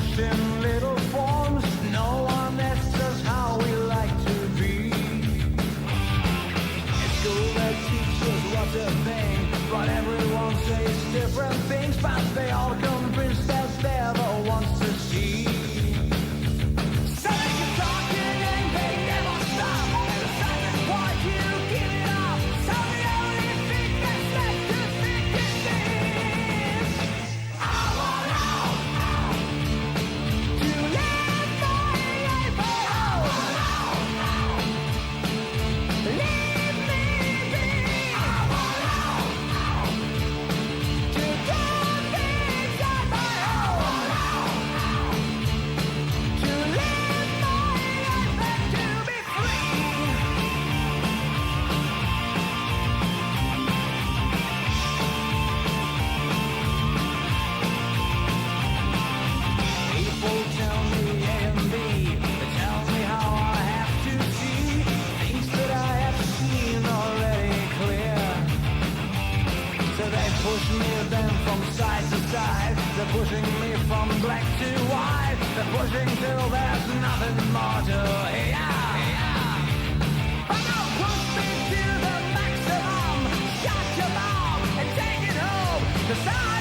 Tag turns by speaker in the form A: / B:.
A: accomplished in little forms. No one asks us how we like to be. It's school that teaches what to think, but everyone says different things, but they all convinced that they're the ones to see. So they keep talking and they never stop, and the second point you give it up. So the only thing that's left to think is this: I want out to live my life. I want out, leave me be. I want out to do things on my own. To live my life and to be free. People tell me A and B, they tell me how I have to see things that I have seen already clear. So they push me then from side to side. They're pushing me from black to white. They're pushing till there's nothing more to hear. But now push me to the maximum. Shut your mouth and take it home. 'Cause I